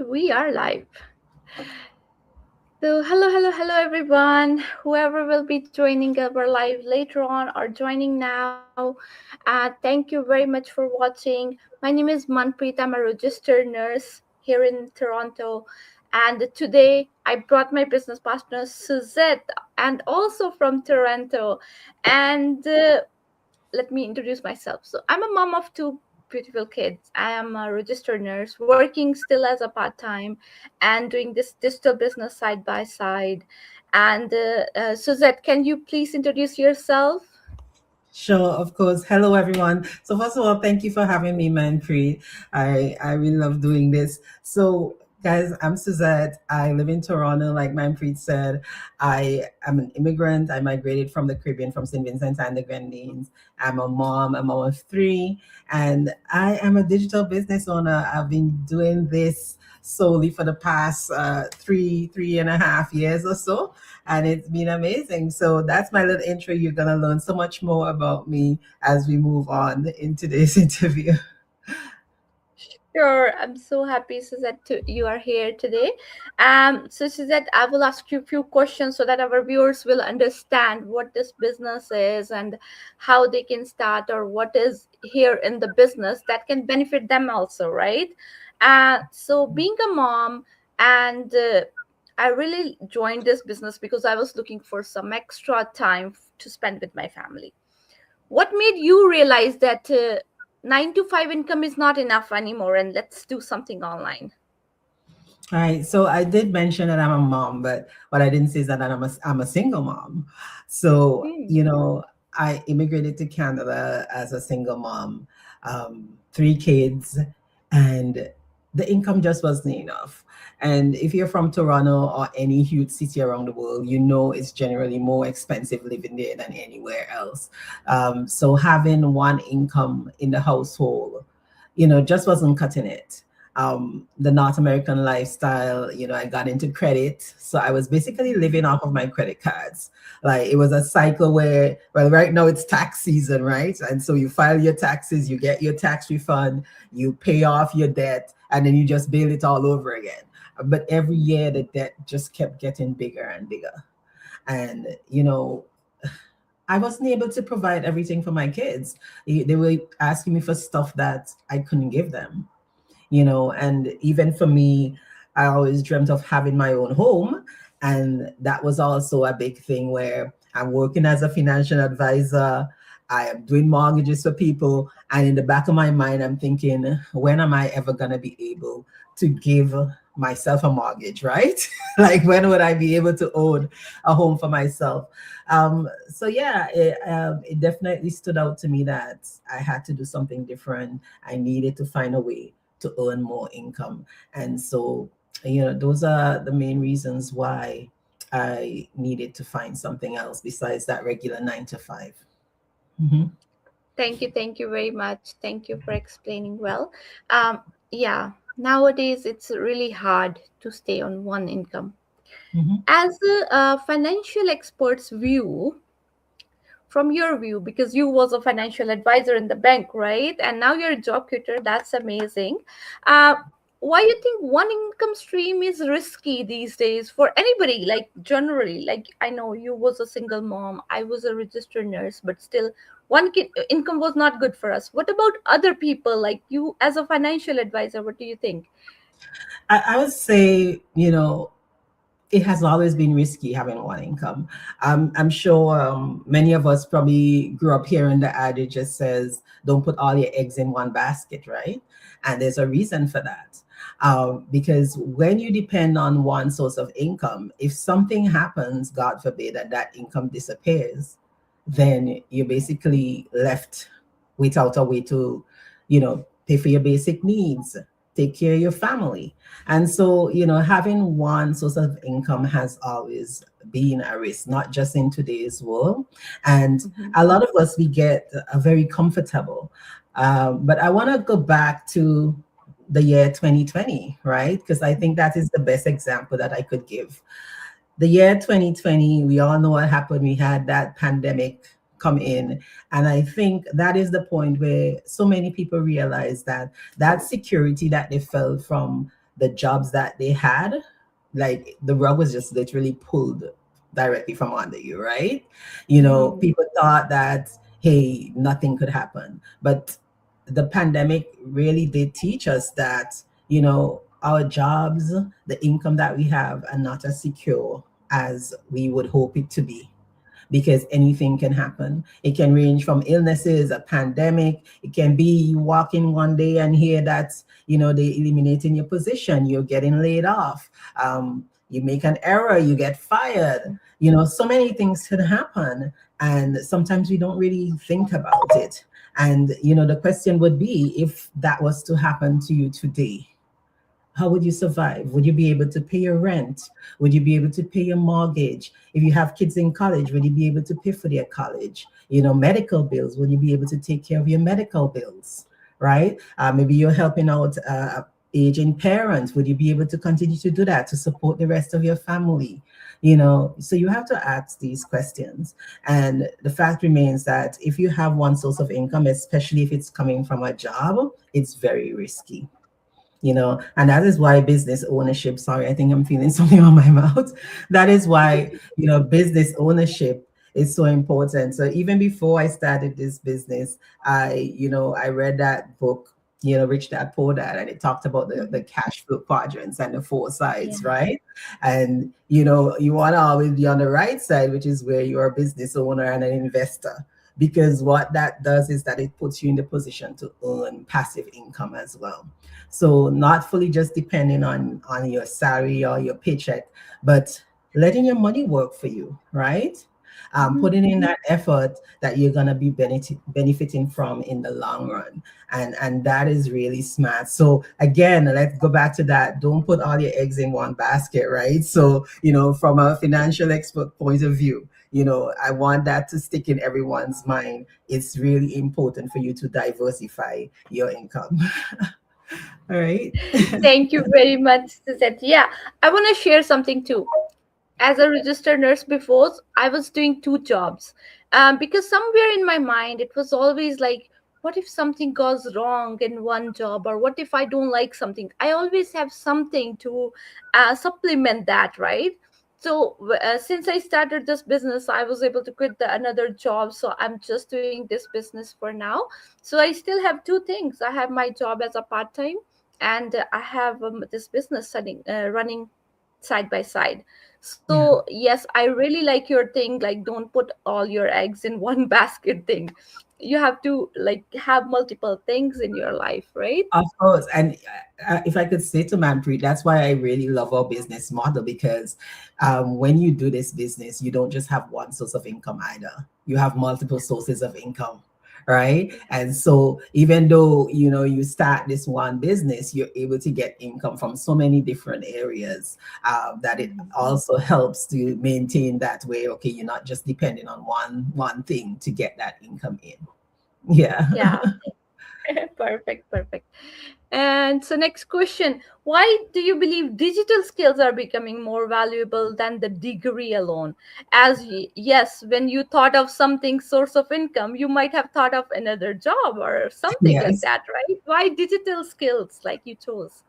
We are live. So, hello, everyone. Whoever will be joining our live later on or joining now, thank you very much for watching. My name is Manpreet. I'm a registered nurse here in Toronto, and today I brought my business partner Suzette, and also from Toronto. And let me introduce myself. So, I'm a mom of two beautiful kids. I am a registered nurse, working still as a part time and doing this digital business side by side. And Suzette, can you please introduce yourself? Sure, of course. Hello, everyone. So first of all, thank you for having me, Manpreet. I really love doing this. So, guys, I'm Suzette. I live in Toronto, like Manpreet said. I am an immigrant. I migrated from the Caribbean, from St. Vincent and the Grenadines. I'm a mom of three, and I am a digital business owner. I've been doing this solely for the past three and a half years or so, and it's been amazing. So that's my little intro. You're gonna learn so much more about me as we move on in today's interview. Sure, I'm so happy, Suzette, you are here today. So Suzette, I will ask you a few questions so that our viewers will understand what this business is and how they can start or what is here in the business that can benefit them also, right? So being a mom and I really joined this business because I was looking for some extra time to spend with my family. What made you realize that 9 to 5 income is not enough anymore and let's do something online? All right. So I did mention that I'm a mom, but what I didn't say is that I'm a single mom. So, Hmm. I immigrated to Canada as a single mom, three kids, and the income just wasn't enough. And if you're from Toronto or any huge city around the world, you know it's generally more expensive living there than anywhere else. So having one income in the household, just wasn't cutting it. The North American lifestyle, I got into credit. So I was basically living off of my credit cards. Like it was a cycle where, well, right now it's tax season, right? And so you file your taxes, you get your tax refund, you pay off your debt, and then you just bail it all over again. But every year the debt just kept getting bigger and bigger. And, I wasn't able to provide everything for my kids. They were asking me for stuff that I couldn't give them, and even for me, I always dreamt of having my own home. And that was also a big thing where I'm working as a financial advisor. I am doing mortgages for people. And in the back of my mind, I'm thinking, when am I ever going to be able to give myself a mortgage, right? Like, when would I be able to own a home for myself? So, yeah, it definitely stood out to me that I had to do something different. I needed to find a way to earn more income. And so, those are the main reasons why I needed to find something else besides that regular 9 to 5. Mm-hmm. Thank you very much. Thank you for explaining well. Um, yeah, nowadays it's really hard to stay on one income. Mm-hmm. As a financial expert's view, from your view, because you was a financial advisor in the bank, right? And now you're a job creator. That's amazing. uh, why you think one income stream is risky these days for anybody, like generally? Like, I know you was a single mom, I was a registered nurse, but still one kid income was not good for us. What about other people, like you as a financial advisor? What do you think? I would say, it has always been risky having one income. I'm sure many of us probably grew up hearing the adage that says, don't put all your eggs in one basket, right? And there's a reason for that. Because when you depend on one source of income, if something happens, God forbid, and that income disappears, then you're basically left without a way to, pay for your basic needs, take care of your family. And so, having one source of income has always been a risk, not just in today's world. And Mhm. a lot of us, we get very comfortable. But I want to go back to the year 2020, right? Because I think that is the best example that I could give. The year 2020, we all know what happened. We had that pandemic come in. And I think that is the point where so many people realize that that security that they felt from the jobs that they had, like the rug was just literally pulled directly from under you, right? Mm-hmm. People thought that, hey, nothing could happen. But the pandemic really did teach us that, our jobs, the income that we have, are not as secure as we would hope it to be, because anything can happen. It can range from illnesses, a pandemic. It can be you walk in one day and hear that, they eliminating your position, you're getting laid off. You make an error, you get fired. So many things can happen. And sometimes we don't really think about it. And, the question would be, if that was to happen to you today, how would you survive? Would you be able to pay your rent? Would you be able to pay your mortgage? If you have kids in college, would you be able to pay for their college? Medical bills, would you be able to take care of your medical bills? Right? Maybe you're helping out aging parents. Would you be able to continue to do that to support the rest of your family? So you have to ask these questions. And the fact remains that if you have one source of income, especially if it's coming from a job, it's very risky. And that is why business ownership, sorry, I think I'm feeling something on my mouth. That is why, business ownership is so important. So even before I started this business, I read that book, Rich Dad Poor Dad, and it talked about the cash flow quadrants and the four sides, Yeah. right? And, you want to always be on the right side, which is where you're a business owner and an investor, because what that does is that it puts you in the position to earn passive income as well. So not fully just depending on your salary or your paycheck, but letting your money work for you, right? Putting in that effort that you're gonna be benefiting from in the long run, and that is really smart. So again, let's go back to that. Don't put all your eggs in one basket, right? So from a financial expert point of view, I want that to stick in everyone's mind. It's really important for you to diversify your income. All right. Thank you very much, Suzette. Yeah, I want to share something too. As a registered nurse before, I was doing two jobs. Because somewhere in my mind, it was always like, what if something goes wrong in one job, or what if I don't like something? I always have something to supplement that, right? So since I started this business, I was able to quit the another job. So I'm just doing this business for now. So I still have two things. I have my job as a part time, and I have this business running side by side. Yeah. So yes, I really like your thing, like don't put all your eggs in one basket thing. You have to like have multiple things in your life, right? Of course. And if I could say to Manpreet, that's why I really love our business model, because when you do this business, you don't just have one source of income either. You have multiple sources of income, right? And so even though, you start this one business, you're able to get income from so many different areas, that it Mhm. also helps to maintain that way. Okay, you're not just depending on one thing to get that income in. Yeah. Yeah. Perfect, perfect. And so next question, why do you believe digital skills are becoming more valuable than the degree alone? As yes, when you thought of something source of income, you might have thought of another job or something like Yes. that, right? Why digital skills like you chose?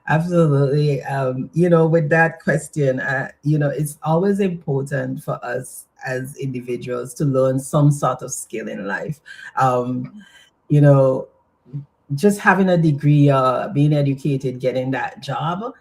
Absolutely. With that question, it's always important for us as individuals to learn some sort of skill in life. Um, you know, just having a degree, being educated, getting that job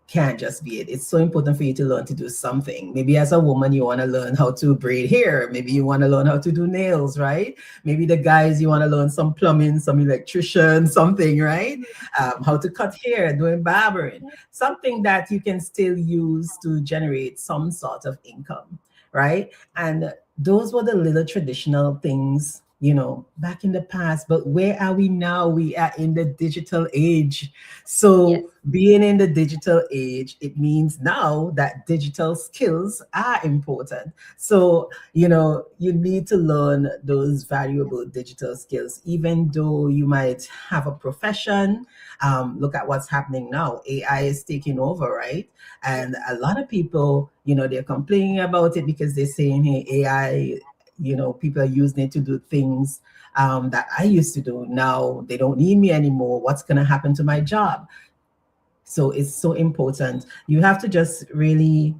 can't just be it. It's so important for you to learn to do something. Maybe as a woman, you want to learn how to braid hair. Maybe you want to learn how to do nails, right? Maybe the guys, you want to learn some plumbing, some electrician, something, right? How to cut hair, doing barbering, something that you can still use to generate some sort of income, right? And those were the little traditional things, back in the past. But where are we now? We are in the digital age. Yes. So, being in the digital age, it means now that digital skills are important. So, you need to learn those valuable digital skills, even though you might have a profession. Look at what's happening now. AI is taking over, right? And a lot of people, they're complaining about it because they're saying, hey, AI, people are using it to do things that I used to do. Now they don't need me anymore. What's going to happen to my job? So it's so important. You have to just really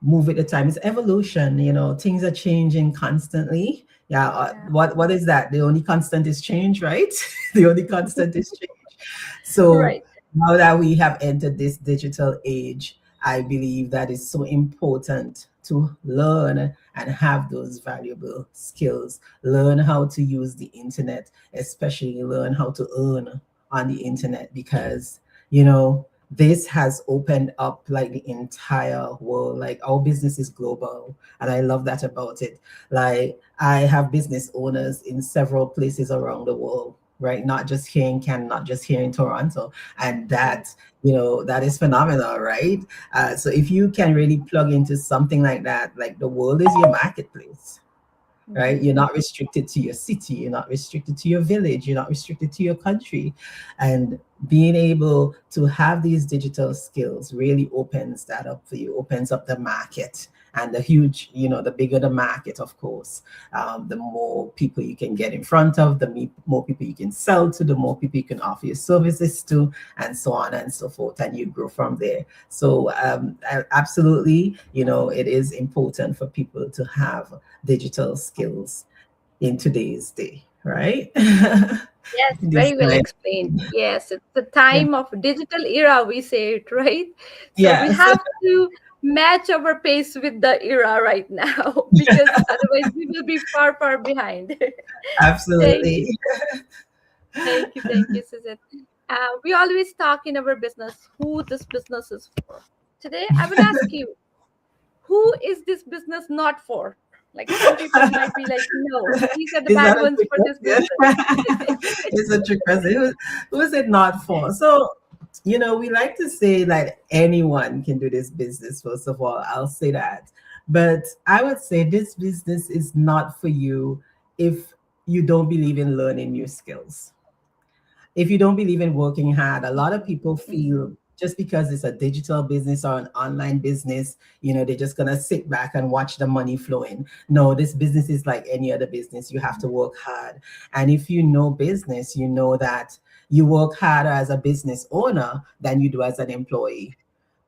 move with the time. It's evolution, things are changing constantly. Yeah, Yeah. what is that? The only constant is change, right? The only constant is change. So Right. now that we have entered this digital age, I believe that it's so important to learn and have those valuable skills. Learn how to use the internet, especially learn how to earn on the internet, because, this has opened up like the entire world. Like our business is global, and I love that about it. Like I have business owners in several places around the world, right? Not just here in Canada, not just here in Toronto, and Yeah. that is phenomenal, right? So if you can really plug into something like that, like the world is your marketplace, right? Mhm. You're not restricted to your city, you're not restricted to your village, you're not restricted to your country. And being able to have these digital skills really opens that up for you, opens up the market. And the huge, the bigger the market, of course, the more people you can get in front of, more people you can sell to, the more people you can offer your services to, and so on and so forth. And you grow from there. So, absolutely, it is important for people to have digital skills in today's day, right? Yes, This very well time. explained. Yes, it's the Yeah. time of digital era, we say it, right? So we Yes, have to match our pace with the era right now because otherwise we will be far, far behind. Thank you. absolutely. Thank you, Suzette. We always talk in our business who this business is for. Today, I will ask you, who is this business not for? Like some people might be like, no, these are the Is bad that a ones trick for this question? business. It's a trick question. Who is it not for? So, we like to say like anyone can do this business, first of all. I'll say that. But I would say this business is not for you if you don't believe in learning new skills. If you don't believe in working hard, a lot of people Mhm. feel just because it's a digital business or an online business, they're just gonna sit back and watch the money flowing. No, this business is like any other business. You have to work hard. And if you know business, you know that you work harder as a business owner than you do as an employee,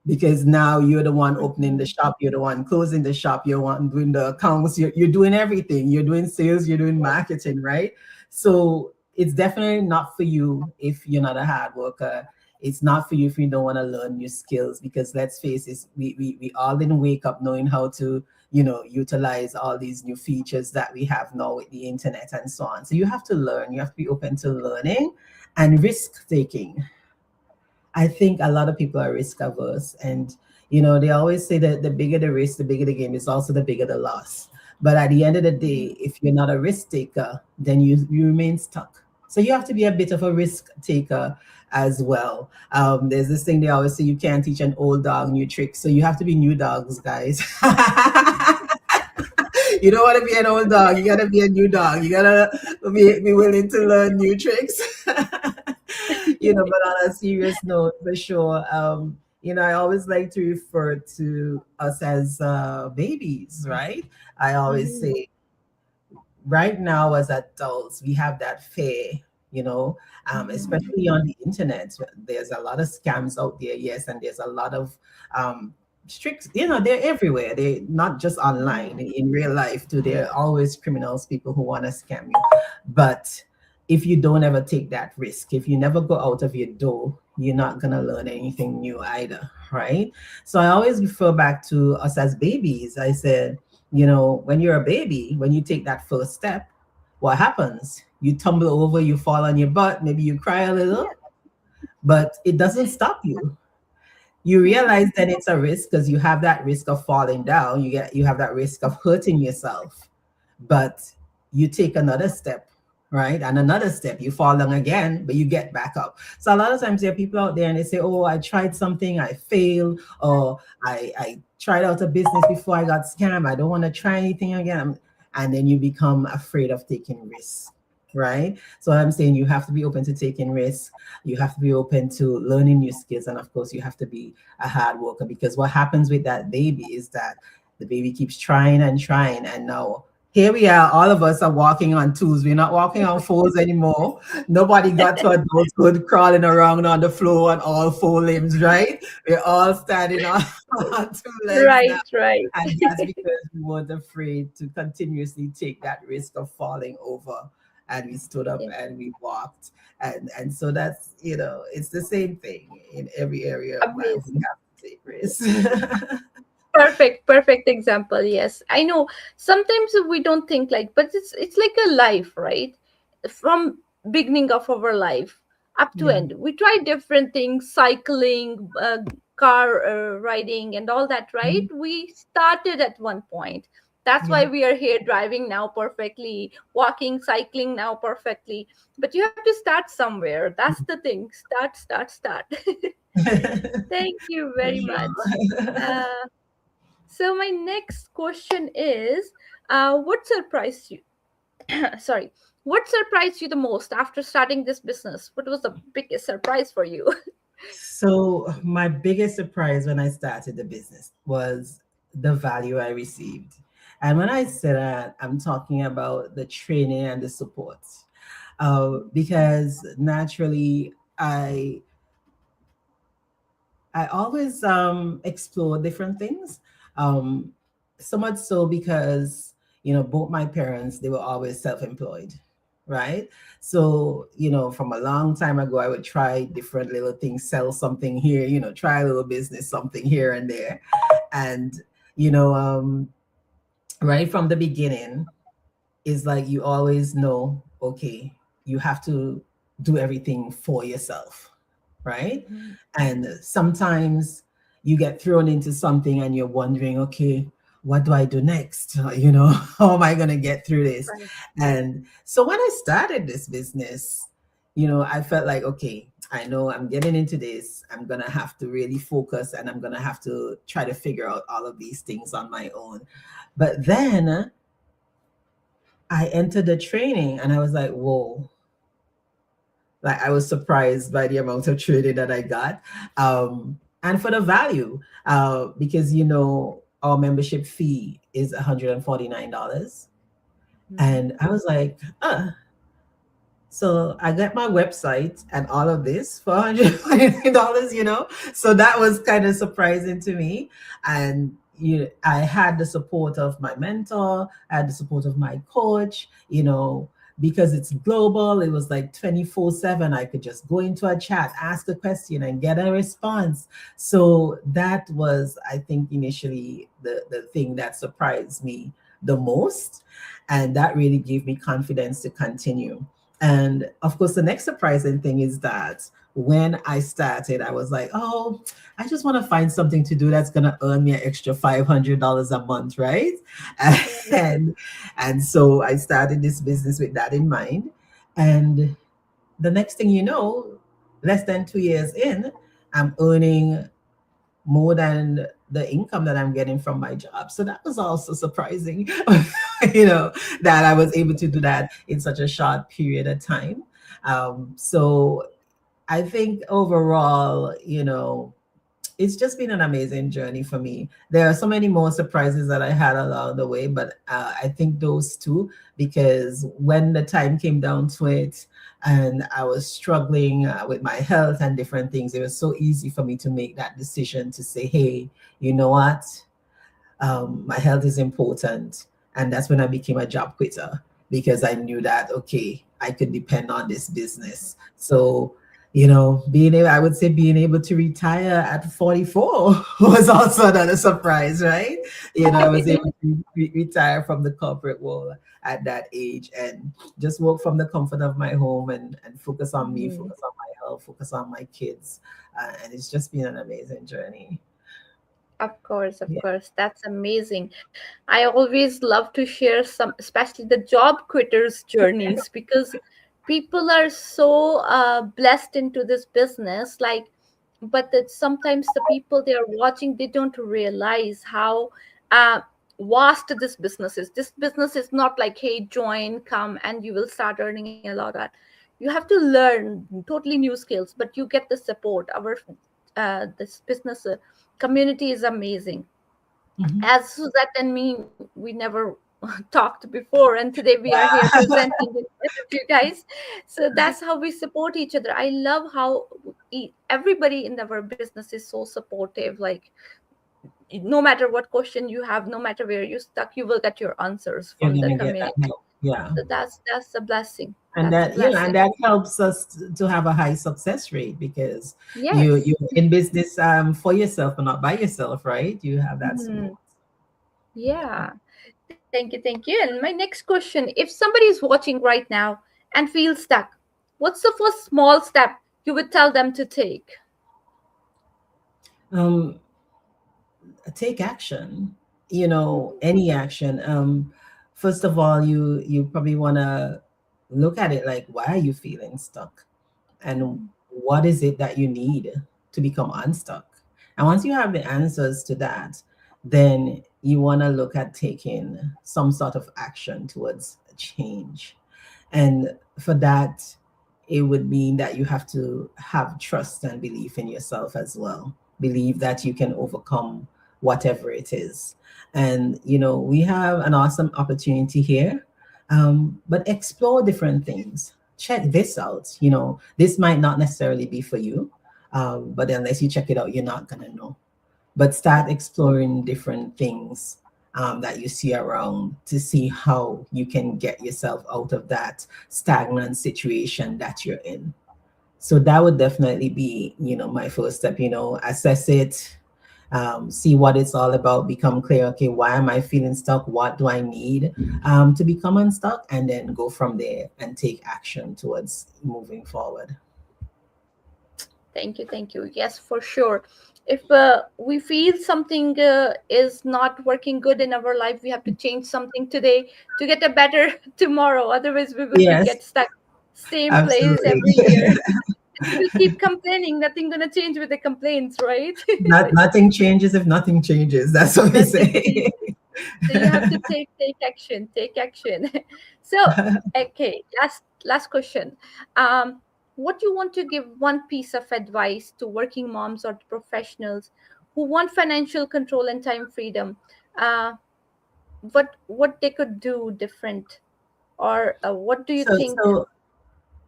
because now you're the one opening the Mhm. shop, you're the one closing the shop, you're the one doing the accounts, you're doing everything, you're doing sales, you're doing marketing, right? So it's definitely not for you if you're not a hard worker. It's not for you if you don't want to learn new skills, because let's face it, we all didn't wake up knowing how to utilize all these new features that we have now with the internet and so on. So you have to learn, you have to be open to learning and risk taking. I think a lot of people are risk averse, and they always say that the bigger the risk, the bigger the game is also the bigger the loss. But at the end of the Mhm. day, if you're not a risk taker, then you remain stuck. So you have to be a bit of a risk taker as well. There's this thing they always say: you can't teach an old dog new tricks. So you have to be new dogs, guys. You don't want to be an old dog. You gotta be a new dog. You gotta be willing to learn new tricks. But on a serious note, for sure, I always like to refer to us as babies, right? I always Mhm. say, right now as adults, we have that fear, Mhm. especially on the internet. There's a lot of scams out there, yes, and there's a lot of strict, they're everywhere. They're not just online, Mhm. in real life too. There are always criminals, people who want to scam you. But if you don't ever take that risk, if you never go out of your door, you're not going to learn anything new either, right? So I always refer back to us as babies. I said, when you're a baby, when you take that first step, what happens? You tumble over, you fall on your butt, maybe you cry a little, Yeah. but it doesn't stop you. You Yeah. realize that it's a risk because you have that risk of falling down. You have that risk of hurting yourself, but you take another step, right? And another step, you fall down again, but you get back up. So a lot of times there are people out there and they say, "Oh, I tried something, I failed," or I tried out a business before I got scammed. I don't want to try anything again. And then you become afraid of taking risks, right? So I'm saying you have to be open to taking risks. You have to be open to learning new skills. And of course, you have to be a hard worker, because what happens with that baby is that the baby keeps trying and trying. And now here we are, all of us are walking on twos. We're not walking on fours anymore. Nobody got to adulthood crawling around on the floor on all four limbs, right? We're all standing on, on two legs now. Right, right. And that's because we weren't afraid to continuously take that risk of falling over. And we stood up Yeah. and we walked. And so that's, it's the same thing in every area of life. We Amazing. have to take risks. Perfect, perfect example. Yes, I know. Sometimes we don't think like, but it's like a life, right? From beginning of our life up to Yeah, end, we try different things, cycling, car riding, and all that. Right? mhm, We started at one point. That's why yeah. we are here, driving now perfectly, walking, cycling now perfectly. But you have to start somewhere. That's the thing. Start, start, start. Thank you For very much. sure. Uh, so my next question is, what surprised you? Sorry, what surprised you the most after starting this business? What was the biggest surprise for you? So my biggest surprise when I started the business was the value I received. And when I say that, I'm talking about the training and the support. Because naturally, I always explore different things. Um, so much so because, both my parents, they were always self-employed, right? So, from a long time ago, I would try different little things, sell something here, try a little business, something here and there. And, you know, um, right from the beginning, is like you always know, okay, you have to do everything for yourself, right? Mhm. And sometimes you get thrown into something and you're wondering, okay, what do I do next? How am I going to get through this? Right. And so when I started this business, I felt like, okay, I know I'm getting into this. I'm going to have to really focus and I'm going to have to try to figure out all of these things on my own. But then I entered the training and I was like, whoa, like I was surprised by the amount of training that I got, and for the value, because our membership fee is $149, Mhm. and I was like, so I got my website and all of this for $149, So that was kind of surprising to me. And I had the support of my mentor, I had the support of my coach, because it's global. It was like 24/7. I could just go into a chat, ask a question, and get a response. So that was, I think, initially the thing that surprised me the most. And that really gave me confidence to continue. And of course, the next surprising thing is that when I started, I was like, oh, I just want to find something to do that's going to earn me an extra $500 a month, right? Right. And and so I started this business with that in mind. And the next thing you know, less than 2 years in, I'm earning more than the income that I'm getting from my job. So that was also surprising, that I was able to do that in such a short period of time. So I think overall, it's just been an amazing journey for me. There are so many more surprises that I had along the way, but I think those two, because when the time came down to it and I was struggling with my health and different things, it was so easy for me to make that decision to say, hey, you know what? My health is important. And that's when I became a job quitter, because I knew that, okay, I could depend on this business. So, I would say being able to retire at 44 was also another surprise, right? I was able to retire from the corporate world at that age and just work from the comfort of my home and focus on me, Mhm. focus on my health, focus on my kids. And it's just been an amazing journey. Of Yeah. course, that's amazing. I always love to share some, especially the job quitters' journeys, because people are so blessed into this business. Like, but that sometimes the people they are watching, they don't realize how uh, vast this business is. This business is not like, hey, join, come, and you will start earning a lot of that. You have to learn totally new skills, but you get the support. Our this business community is amazing. Mhm. As Suzette and me, we never talked before, and today we are here presenting it to you guys. So that's how we support each other. I love how everybody in our business is so supportive. Like, no matter what question you have, no matter where you're stuck, you will get your answers You're from the gonna get that community. help. Yeah. So that's a blessing. And That's a that, and blessing. that helps us to have a high success rate, because you Yes. in business for yourself and not by yourself, right? You have that support. Mhm. Yeah. Thank you. Thank you. And my next question, if somebody is watching right now and feels stuck, what's the first small step you would tell them to take? Um, Take action. Any action. First of all, you probably want to look at it like, why are you feeling stuck, and Mhm. what is it that you need to become unstuck? And once you have the answers to that, then you want to look at taking some sort of action towards a change. And for that, it would mean that you have to have trust and belief in yourself as well. Believe that you can overcome whatever it is. And, we have an awesome opportunity here, but explore different things. Check this out. This might not necessarily be for you, but unless you check it out, you're not going to know. But start exploring different things that you see around, to see how you can get yourself out of that stagnant situation that you're in. So that would definitely be, my first step. Assess it, see what it's all about, become clear. Okay, why am I feeling stuck? What do I need to become unstuck? And then go from there and take action towards moving forward. Thank you. Thank you. Yes, for sure. If we feel something is not working good in our life, we have to change something today to get a better tomorrow. Otherwise, we will be Yes, get stuck same place absolutely. every year. We will keep complaining. Nothing gonna change with the complaints, right? Nothing changes if nothing changes. That's what we Nothing say. changes. So you have to take action. Take action. So okay, last question. What you want to give one piece of advice to working moms or professionals who want financial control and time freedom? Uh, what they could do different, or what do you so think? so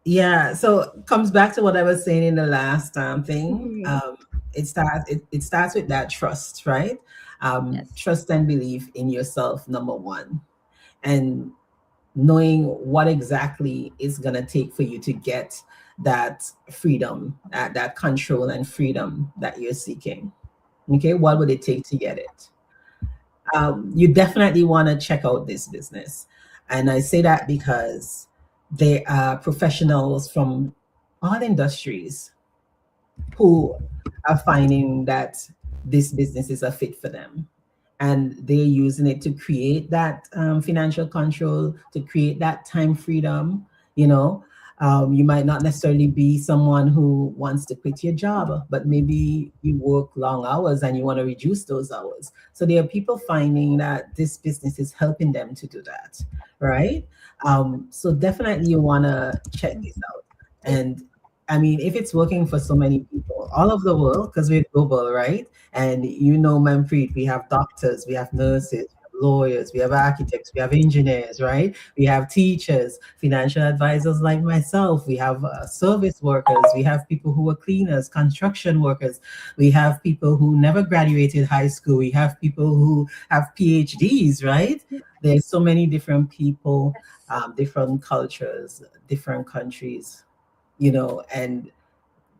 Yeah, so comes back to what I was saying in the last thing. Mhm. It starts with that trust, right? Yes. Trust and belief in yourself, number one, and knowing what exactly is gonna take for you to get that freedom, that control and freedom that you're seeking. Okay, what would it take to get it? You definitely want to check out this business. And I say that because they are professionals from all industries who are finding that this business is a fit for them. And they're using it to create that financial control, to create that time freedom. You know, you might not necessarily be someone who wants to quit your job, but maybe you work long hours and you want to reduce those hours. So there are people finding that this business is helping them to do that, right? So definitely you want to check this out. And I mean, if it's working for so many people all over the world, because we're global, right? And Manpreet, we have doctors, we have nurses, we have lawyers, we have architects, we have engineers, right? We have teachers, financial advisors like myself, we have service workers, we have people who are cleaners, construction workers, we have people who never graduated high school, we have people who have PhDs, right? There's so many different people, Yes. different cultures, different countries, and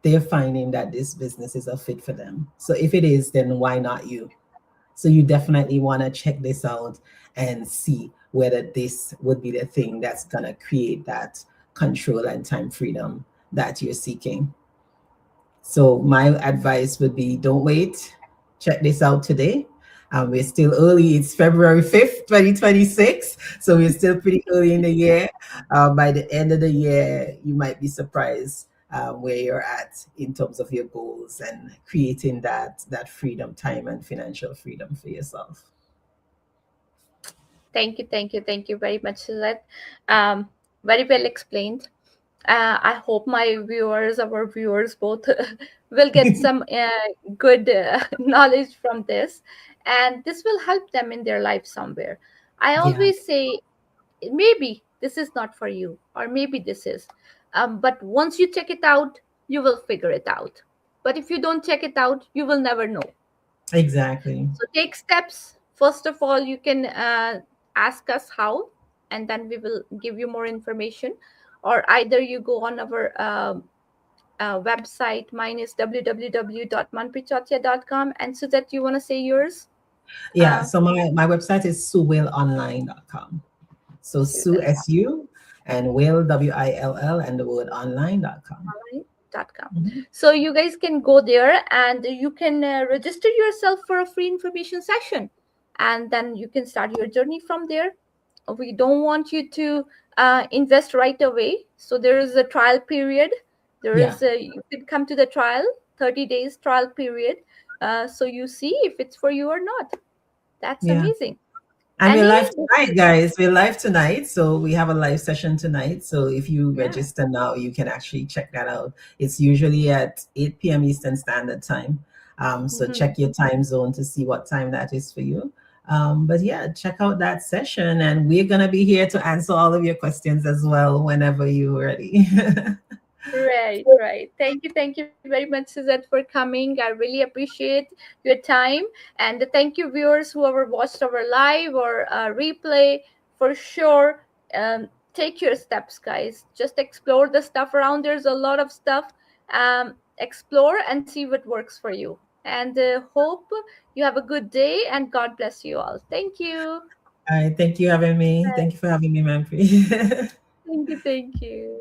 they're finding that this business is a fit for them. So if it is, then why not you? So you definitely want to check this out and see whether this would be the thing that's going to create that control and time freedom that you're seeking. So my advice would be, don't wait. Check this out today. We're still early. It's February 5th, 2026. So we're still pretty early in the year. By the end of the year, you might be surprised where you're at in terms of your goals and creating that freedom, time and financial freedom for yourself. Thank you. Thank you. Thank you very much, Suzette. Um, very well explained. I hope my viewers, our viewers both, will get some good knowledge from this, and this will help them in their life somewhere. I Yeah, always say, maybe this is not for you, or maybe this is. But once you check it out, you will figure it out. But if you don't check it out, you will never know. exactly. So take steps. First of all, you can ask us how, and then we will give you more information. Or either you go on our website. Mine is www.manprichatia.com. And Suzette, you want to say yours? Yeah, Uh, so my website is sueillonline.com. So Sue, Suewill. SU, and Will, WILL, and the word online.com. Online.com. Mhm. So you guys can go there and you can register yourself for a free information session, and then you can start your journey from there. We don't want you to invest right away, so there is a trial period. There Yeah, is a, you can come to the trial, 30 days trial period, so you see if it's for you or not. That's yeah. amazing. And we're Any live tonight, guys. We're live tonight. So we have a live session tonight. So if you Yeah. register now, you can actually check that out. It's usually at 8 p.m. Eastern Standard Time. So Mhm. check your time zone to see what time that is for you. But yeah, check out that session. And we're going to be here to answer all of your questions as well whenever you're ready. Right, right. Thank you very much, Suzette, for coming. I really appreciate your time. And thank you, viewers, whoever watched our live or replay. For sure, take your steps, guys. Just explore the stuff around. There's a lot of stuff. Explore and see what works for you. And hope you have a good day, and God bless you all. Thank you. All right. Thank you for having me. Bye. Thank you for having me, Manfred. Thank you. Thank you.